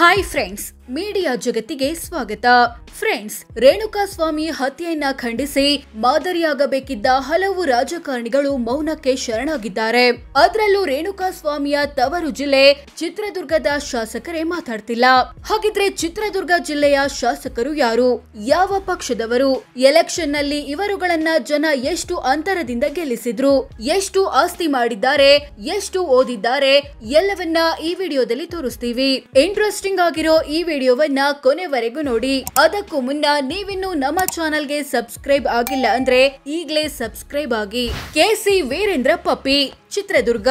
Hi friends, media ಜಗತ್ತಿಗೆ ಸ್ವಾಗತ. Friends, Renukaswamy ಹತ್ಯೆಯನ್ನ ಖಂಡಿಸಿ ಮಾದರಿಯಾಗಬೇಕಿದ್ದ ಹಲವು ರಾಜಕಾರಣಿಗಳು ಮೌನಕ್ಕೆ ಶರಣಾಗಿದ್ದಾರೆ. ಅದರಲ್ಲೂ ರೇಣುಕಾಸ್ವಾಮಿಯ ತವರು ಜಿಲ್ಲೆ ಚಿತ್ರದುರ್ಗದ ಶಾಸಕರೇ ಮಾತಾಡ್ತಿಲ್ಲ. ಹಾಗಿದ್ರೆ ಚಿತ್ರದುರ್ಗ ಜಿಲ್ಲೆಯ ಶಾಸಕರು ಯಾರು, ಯಾವ ಪಕ್ಷದವರು, ಎಲೆಕ್ಷನ್ ನಲ್ಲಿ ಇವರುಗಳನ್ನ ಜನ ಎಷ್ಟು ಅಂತರದಿಂದ ಗೆಲ್ಲಿಸಿದ್ರು, ಎಷ್ಟು ಆಸ್ತಿ ಮಾಡಿದ್ದಾರೆ, ಎಷ್ಟು ಓದಿದ್ದಾರೆ, ಎಲ್ಲವನ್ನ ಈ ವಿಡಿಯೋದಲ್ಲಿ ತೋರಿಸ್ತೀವಿ. ಇಂಟ್ರೆಸ್ಟಿಂಗ್ ಆಗಿರೋ ಈ ವಿಡಿಯೋವನ್ನ ಕೊನೆವರೆಗೂ ನೋಡಿ. ಅದಕ್ಕೂ ಮುನ್ನ ನೀವಿನ್ನು ನಮ್ಮ ಚಾನೆಲ್ಗೆ ಸಬ್ಸ್ಕ್ರೈಬ್ ಆಗಿಲ್ಲ ಅಂದ್ರೆ ಈಗಲೇ ಸಬ್ಸ್ಕ್ರೈಬ್ ಆಗಿ. ಕೆಸಿ ವೀರೇಂದ್ರ ಪಪ್ಪಿ, ಚಿತ್ರದುರ್ಗ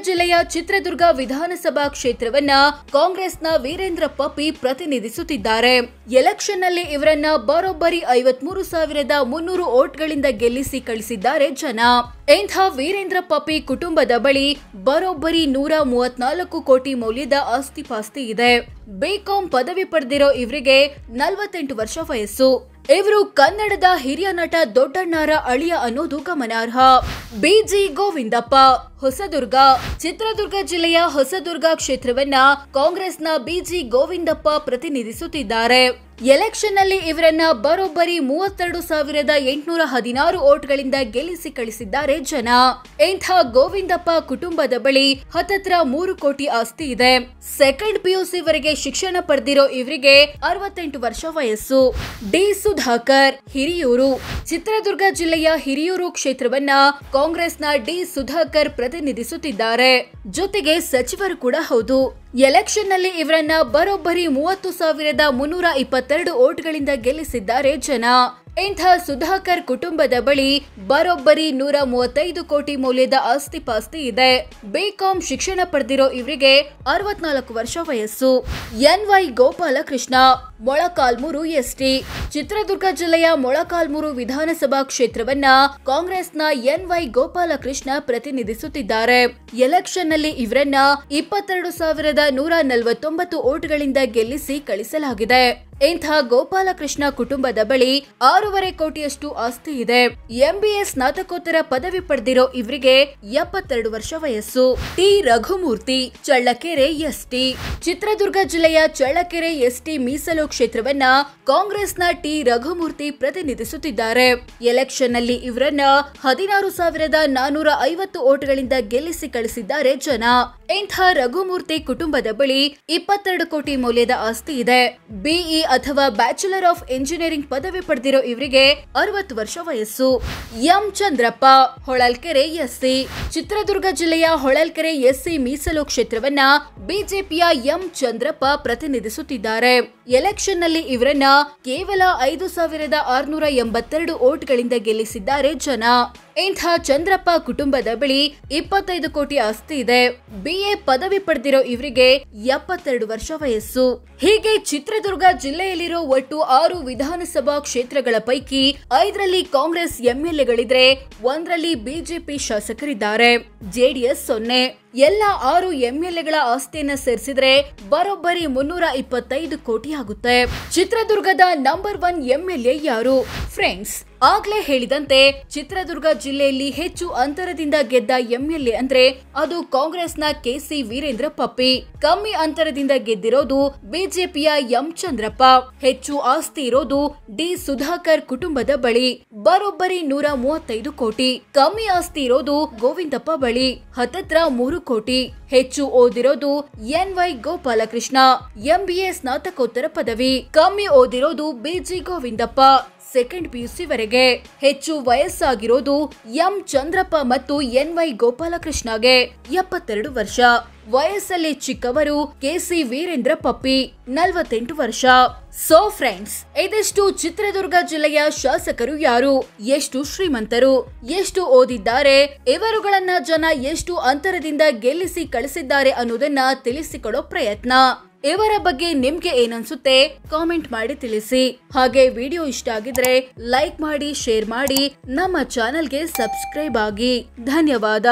ಜಿಲ್ಲೆಯ ಚಿತ್ರದುರ್ಗ ವಿಧಾನಸಭಾ ಕ್ಷೇತ್ರವನ್ನ ಕಾಂಗ್ರೆಸ್ನ ವೀರೇಂದ್ರ ಪಪ್ಪಿ ಪ್ರತಿನಿಧಿಸುತ್ತಿದ್ದಾರೆ. ಎಲೆಕ್ಷನ್ ನಲ್ಲಿ ಇವರನ್ನ ಬರೋಬ್ಬರಿ 53,300 ವೋಟ್ಗಳಿಂದ ಗೆಲ್ಲಿಸಿ ಕಳಿಸಿದ್ದಾರೆ ಜನ. ಇಂಥ ವೀರೇಂದ್ರ ಪಪ್ಪಿ ಕುಟುಂಬದ ಬಳಿ ಬರೋಬ್ಬರಿ 134 ಕೋಟಿ ಮೌಲ್ಯದ ಆಸ್ತಿಪಾಸ್ತಿ ಇದೆ. ಬಿಕಾಂ ಪದವಿ ಪಡೆದಿರೋ ಇವರಿಗೆ 48 ವರ್ಷ ವಯಸ್ಸು. ಇವರು ಕನ್ನಡದ ಹಿರಿಯ ನಟ ದೊಡ್ಡಣ್ಣರ ಅಳಿಯ ಅನ್ನೋದು ಗಮನಾರ್ಹ. ಬಿಜಿ ಗೋವಿಂದಪ್ಪ, ಹೊಸದುರ್ಗ. ಚಿತ್ರದುರ್ಗ ಜಿಲ್ಲೆಯ ಹೊಸದುರ್ಗ ಕ್ಷೇತ್ರವನ್ನ ಕಾಂಗ್ರೆಸ್ನ ಬಿಜಿ ಗೋವಿಂದಪ್ಪ ಪ್ರತಿನಿಧಿಸುತ್ತಿದ್ದಾರೆ. ಎಲೆಕ್ಷನ್ ನಲ್ಲಿ ಇವರನ್ನ ಬರೋಬ್ಬರಿ 32,816 ವೋಟ್ಗಳಿಂದ ಗೆಲ್ಲಿಸಿ ಕಳಿಸಿದ್ದಾರೆ ಜನ. ಇಂಥ ಗೋವಿಂದಪ್ಪ ಕುಟುಂಬದ ಬಳಿ ಹತ್ತತ್ರ 3 ಕೋಟಿ ಆಸ್ತಿ ಇದೆ. ಸೆಕೆಂಡ್ ಪಿಯುಸಿ ವರೆಗೆ ಶಿಕ್ಷಣ ಪಡೆದಿರೋ ಇವರಿಗೆ 68 ವರ್ಷ ವಯಸ್ಸು. ಡಿ ಸುಧಾಕರ್, ಹಿರಿಯೂರು. ಚಿತ್ರದುರ್ಗ ಜಿಲ್ಲೆಯ ಹಿರಿಯೂರು ಕ್ಷೇತ್ರವನ್ನ ಕಾಂಗ್ರೆಸ್ನ ಡಿ ಸುಧಾಕರ್ ಪ್ರತಿನಿಧಿಸುತ್ತಿದ್ದಾರೆ. ಜೊತೆಗೆ ಸಚಿವರು ಕೂಡ ಹೌದು. ಎಲೆಕ್ಷನ್ ನಲ್ಲಿ ಇವರನ್ನ ಬರೋಬ್ಬರಿ 30,322 ವೋಟ್ಗಳಿಂದ ಗೆಲ್ಲಿಸಿದ್ದಾರೆ ಜನ. ಇಂಥ ಸುಧಾಕರ್ ಕುಟುಂಬದ ಬಳಿ ಬರೋಬ್ಬರಿ 135 ಕೋಟಿ ಮೌಲ್ಯದ ಆಸ್ತಿಪಾಸ್ತಿ ಇದೆ. ಬಿಕಾಂ ಶಿಕ್ಷಣ ಪಡೆದಿರೋ ಇವರಿಗೆ 64 ವರ್ಷ ವಯಸ್ಸು. N Y Gopalakrishna, Molakalmuru ST. ಚಿತ್ರದುರ್ಗ ಜಿಲ್ಲೆಯ ಮೊಳಕಾಲ್ಮೂರು ವಿಧಾನಸಭಾ ಕ್ಷೇತ್ರವನ್ನ ಕಾಂಗ್ರೆಸ್ನ ಎನ್ವೈ ಗೋಪಾಲಕೃಷ್ಣ ಪ್ರತಿನಿಧಿಸುತ್ತಿದ್ದಾರೆ. ಎಲೆಕ್ಷನ್ ನಲ್ಲಿ ಇವರನ್ನ 22,149 ವೋಟ್ಗಳಿಂದ ಗೆಲ್ಲಿಸಿ ಕಳಿಸಲಾಗಿದೆ. ಇಂಥ ಗೋಪಾಲಕೃಷ್ಣ ಕುಟುಂಬದ ಬಳಿ 6.5 ಕೋಟಿಯಷ್ಟು ಆಸ್ತಿ ಇದೆ. ಎಂಬಿಎ ಸ್ನಾತಕೋತ್ತರ ಪದವಿ ಪಡೆದಿರೋ ಇವರಿಗೆ 72 ವರ್ಷ ವಯಸ್ಸು. T Raghumurthy, Challakere ST. ಚಿತ್ರದುರ್ಗ ಜಿಲ್ಲೆಯ ಚಳ್ಳಕೆರೆ ಎಸ್ಟಿ ಮೀಸಲು ಕ್ಷೇತ್ರವನ್ನ ಕಾಂಗ್ರೆಸ್ನ ಟಿ ರಘುಮೂರ್ತಿ ಪ್ರತಿನಿಧಿಸುತ್ತಿದ್ದಾರೆ. ಎಲೆಕ್ಷನ್ ನಲ್ಲಿ ಇವರನ್ನ 16,450 ವೋಟ್ಗಳಿಂದ ಗೆಲ್ಲಿಸಿ ಕಳಿಸಿದ್ದಾರೆ ಜನ. ಇಂಥ ರಘುಮೂರ್ತಿ ಕುಟುಂಬದ ಬಳಿ 22 ಕೋಟಿ ಮೌಲ್ಯದ ಆಸ್ತಿ ಇದೆ. ಬಿಇ ಅಥವಾ ಬ್ಯಾಚುಲರ್ ಆಫ್ ಇಂಜಿನಿಯರಿಂಗ್ ಪದವಿ ಪಡೆದಿರೋ ಇವರಿಗೆ 60 ವರ್ಷ ವಯಸ್ಸು. M Chandrappa, Holalkere SC. ಚಿತ್ರದುರ್ಗ ಜಿಲ್ಲೆಯ ಹೊಳಲ್ಕೆರೆ ಎಸ್ಸಿ ಮೀಸಲು ಕ್ಷೇತ್ರವನ್ನ ಬಿಜೆಪಿಯ ಎಂ ಚಂದ್ರಪ್ಪ ಪ್ರತಿನಿಧಿಸುತ್ತಿದ್ದಾರೆ. ಎಲೆಕ್ಷನ್ ನಲ್ಲಿ ಇವರನ್ನ ಕೇವಲ 5,682 ವೋಟ್ಗಳಿಂದ ಗೆಲ್ಲಿಸಿದ್ದಾರೆ ಜನ. ಇಂಥ ಚಂದ್ರಪ್ಪ ಕುಟುಂಬದ ಬಳಿ 25 ಕೋಟಿ ಆಸ್ತಿ ಇದೆ. ಬಿಎ ಪದವಿ ಪಡೆದಿರೋ ಇವರಿಗೆ 72 ವರ್ಷ ವಯಸ್ಸು. ಹೀಗೆ ಚಿತ್ರದುರ್ಗ ಜಿಲ್ಲೆಯಲ್ಲಿರೋ ಒಟ್ಟು 6 ವಿಧಾನಸಭಾ ಕ್ಷೇತ್ರಗಳ ಪೈಕಿ 5ರಲ್ಲಿ ಕಾಂಗ್ರೆಸ್ ಎಂಎಲ್ಎಗಳಿದ್ರೆ 1ರಲ್ಲಿ ಬಿಜೆಪಿ ಶಾಸಕರಿದ್ದಾರೆ. ಜೆಡಿಎಸ್ 0. ಎಲ್ಲ 6 ಎಂಎಲ್ಎಗಳ ಆಸ್ತಿಯನ್ನ ಸೇರಿಸಿದ್ರೆ ಬರೋಬ್ಬರಿ 325 ಕೋಟಿ ಆಗುತ್ತೆ. ಚಿತ್ರದುರ್ಗದ ನಂಬರ್ 1 ಎಂಎಲ್ಎ ಯಾರು? ಫ್ರೆಂಡ್ಸ್, ಆಗ್ಲೇ ಹೇಳಿದಂತೆ ಚಿತ್ರದುರ್ಗ ಜಿಲ್ಲೆಯಲ್ಲಿ ಹೆಚ್ಚು ಅಂತರದಿಂದ ಗೆದ್ದ ಎಂಎಲ್ಎ ಅಂದ್ರೆ ಅದು ಕಾಂಗ್ರೆಸ್ನ ಕೆಸಿ ವೀರೇಂದ್ರ ಪಪ್ಪಿ. ಕಮ್ಮಿ ಅಂತರದಿಂದ ಗೆದ್ದಿರೋದು ಬಿಜೆಪಿಯ ಎಂ ಚಂದ್ರಪ್ಪ. ಹೆಚ್ಚು ಆಸ್ತಿ ಇರೋದು ಡಿ ಸುಧಾಕರ್ ಕುಟುಂಬದ ಬಳಿ, ಬರೋಬ್ಬರಿ 135 ಕೋಟಿ. ಕಮ್ಮಿ ಆಸ್ತಿ ಇರೋದು ಗೋವಿಂದಪ್ಪ ಬಳಿ, ಹತ್ತತ್ರ 3 ಕೋಟಿ. ಹೆಚ್ಚು ಓದಿರೋದು ಎನ್ವೈ ಗೋಪಾಲಕೃಷ್ಣ, ಎಂಬಿಎ ಸ್ನಾತಕೋತ್ತರ ಪದವಿ. ಕಮ್ಮಿ ಓದಿರೋದು ಬಿಜಿ ಗೋವಿಂದಪ್ಪ, ಸೆಕೆಂಡ್ ಪಿಯುಸಿ ವರೆಗೆ. ಹೆಚ್ಚು ವಯಸ್ಸಾಗಿರೋದು ಎಂ ಚಂದ್ರಪ್ಪ ಮತ್ತು ಎನ್ವೈ ಗೋಪಾಲಕೃಷ್ಣಗೆ 72 ವರ್ಷ. ವಯಸ್ಸಲ್ಲಿ ಚಿಕ್ಕವರು ಕೆಸಿ ವೀರೇಂದ್ರ ಪಪ್ಪಿ, 48 ವರ್ಷ. ಸೋ ಫ್ರೆಂಡ್ಸ್, ಇದಿಷ್ಟು ಚಿತ್ರದುರ್ಗ ಜಿಲ್ಲೆಯ ಶಾಸಕರು ಯಾರು, ಎಷ್ಟು ಶ್ರೀಮಂತರು, ಎಷ್ಟು ಓದಿದ್ದಾರೆ, ಇವರುಗಳನ್ನ ಜನ ಎಷ್ಟು ಅಂತರದಿಂದ ಗೆಲ್ಲಿಸಿ ಕಳಿಸಿದ್ದಾರೆ ಅನ್ನೋದನ್ನ ತಿಳಿಸಿಕೊಡೋ ಪ್ರಯತ್ನ. ಇವರ ಬಗ್ಗೆ ನಿಮ್ಗೆ ಏನನ್ಸುತ್ತೆ ಕಾಮೆಂಟ್ ಮಾಡಿ ತಿಳಿಸಿ. ಹಾಗೆ ವಿಡಿಯೋ ಇಷ್ಟ ಆಗಿದ್ರೆ ಲೈಕ್ ಮಾಡಿ, ಶೇರ್ ಮಾಡಿ, ನಮ್ಮ ಚಾನೆಲ್ಗೆ ಸಬ್ಸ್ಕ್ರೈಬ್ ಆಗಿ. ಧನ್ಯವಾದ.